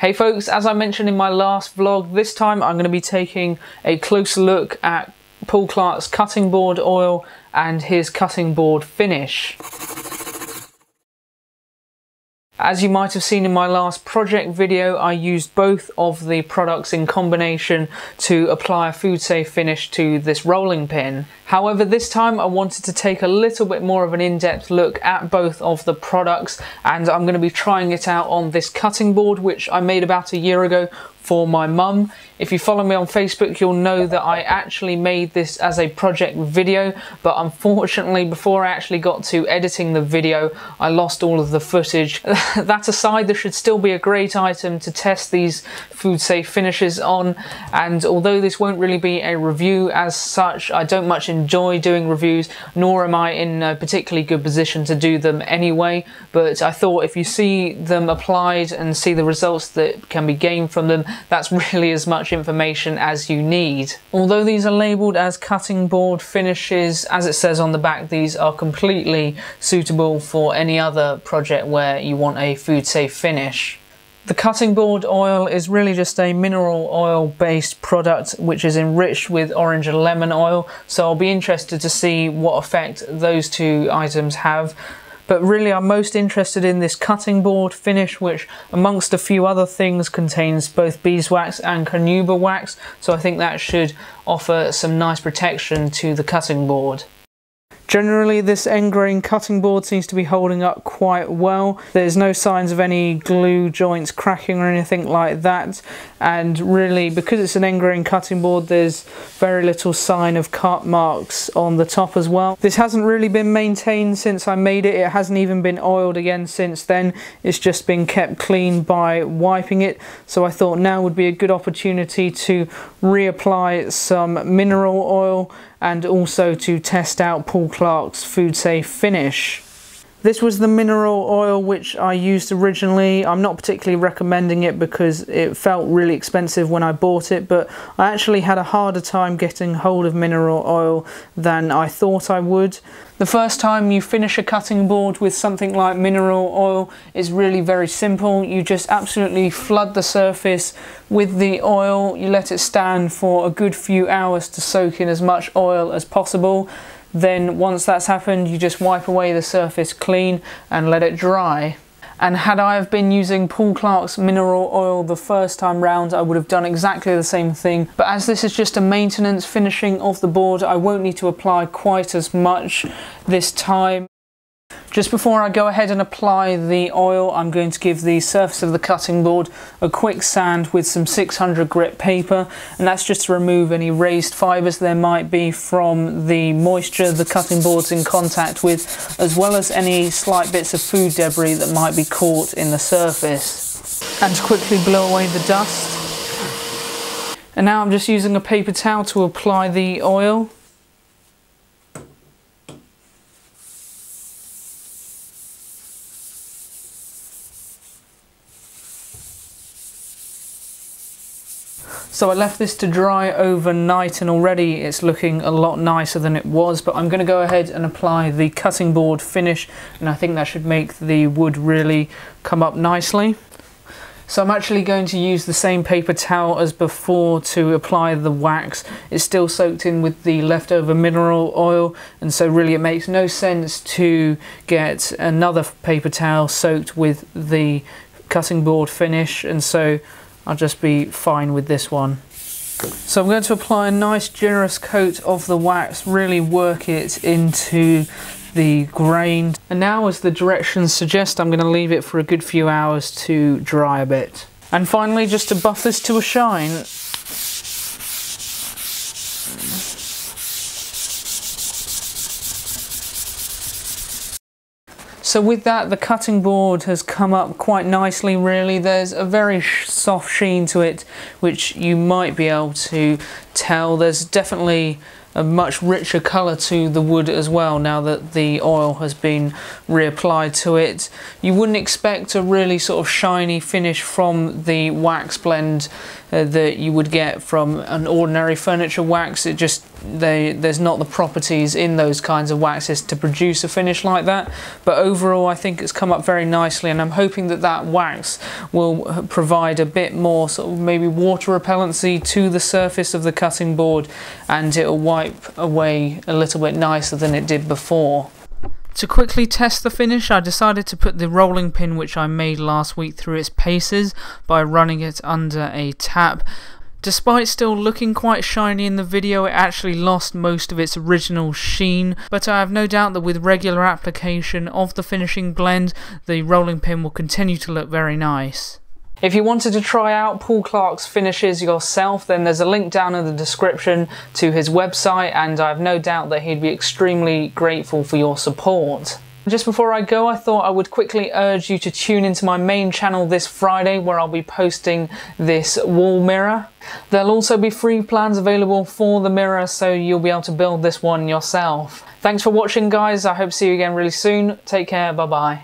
Hey folks, as I mentioned in my last vlog, this time I'm going to be taking a closer look at Paul Clark's cutting board oil and his cutting board finish. As you might have seen in my last project video, I used both of the products in combination to apply a food safe finish to this rolling pin. However, this time I wanted to take a little bit more of an in-depth look at both of the products, and I'm going to be trying it out on this cutting board which I made about a year ago for my mum. If you follow me on Facebook, you'll know that I actually made this as a project video, but unfortunately before I actually got to editing the video, I lost all of the footage. That aside, this should still be a great item to test these food safe finishes on, and although this won't really be a review as such, I don't much enjoy doing reviews, nor am I in a particularly good position to do them anyway, but I thought if you see them applied and see the results that can be gained from them, that's really as much information as you need. Although these are labelled as cutting board finishes, as it says on the back, these are completely suitable for any other project where you want a food safe finish. The cutting board oil is really just a mineral oil based product which is enriched with orange and lemon oil, so I'll be interested to see what effect those two items have. But really I'm most interested in this cutting board finish, which amongst a few other things contains both beeswax and carnauba wax, so I think that should offer some nice protection to the cutting board. Generally this end grain cutting board seems to be holding up quite well. There's no signs of any glue joints cracking or anything like that, and really because it's an end grain cutting board there's very little sign of cut marks on the top as well. This hasn't really been maintained since I made it. It hasn't even been oiled again since then. It's just been kept clean by wiping it, so I thought now would be a good opportunity to reapply some mineral oil and also to test out Paul Clark's food safe finish. This was the mineral oil which I used originally. I'm not particularly recommending it because it felt really expensive when I bought it, but I actually had a harder time getting hold of mineral oil than I thought I would. The first time you finish a cutting board with something like mineral oil is really very simple. You just absolutely flood the surface with the oil. You let it stand for a good few hours to soak in as much oil as possible. Then once that's happened, you just wipe away the surface clean and let it dry. And had I have been using Paul Clark's mineral oil the first time round, I would have done exactly the same thing. But as this is just a maintenance finishing of the board, I won't need to apply quite as much this time. Just before I go ahead and apply the oil, I'm going to give the surface of the cutting board a quick sand with some 600 grit paper, and that's just to remove any raised fibres there might be from the moisture the cutting board's in contact with, as well as any slight bits of food debris that might be caught in the surface. And to quickly blow away the dust. And now I'm just using a paper towel to apply the oil. So I left this to dry overnight and already it's looking a lot nicer than it was, but I'm going to go ahead and apply the cutting board finish, and I think that should make the wood really come up nicely. So I'm actually going to use the same paper towel as before to apply the wax. It's still soaked in with the leftover mineral oil, and so really it makes no sense to get another paper towel soaked with the cutting board finish, and so I'll just be fine with this one. So I'm going to apply a nice generous coat of the wax, really work it into the grain. And now, as the directions suggest, I'm going to leave it for a good few hours to dry a bit. And finally, just to buff this to a shine, so with that, the cutting board has come up quite nicely really. There's a very soft sheen to it, which you might be able to tell. There's definitely a much richer colour to the wood as well now that the oil has been reapplied to it. You wouldn't expect a really sort of shiny finish from the wax blend that you would get from an ordinary furniture wax. It just, there's not the properties in those kinds of waxes to produce a finish like that. But overall I think it's come up very nicely, and I'm hoping that that wax will provide a bit more sort of maybe water repellency to the surface of the cutting board, and it'll wipe away a little bit nicer than it did before. To quickly test the finish, I decided to put the rolling pin which I made last week through its paces by running it under a tap. Despite still looking quite shiny in the video, it actually lost most of its original sheen, but I have no doubt that with regular application of the finishing blend, the rolling pin will continue to look very nice. If you wanted to try out Paul Clark's finishes yourself, then there's a link down in the description to his website, and I have no doubt that he'd be extremely grateful for your support. Just before I go, I thought I would quickly urge you to tune into my main channel this Friday, where I'll be posting this wall mirror. There'll also be free plans available for the mirror, so you'll be able to build this one yourself. Thanks for watching, guys. I hope to see you again really soon. Take care. Bye bye.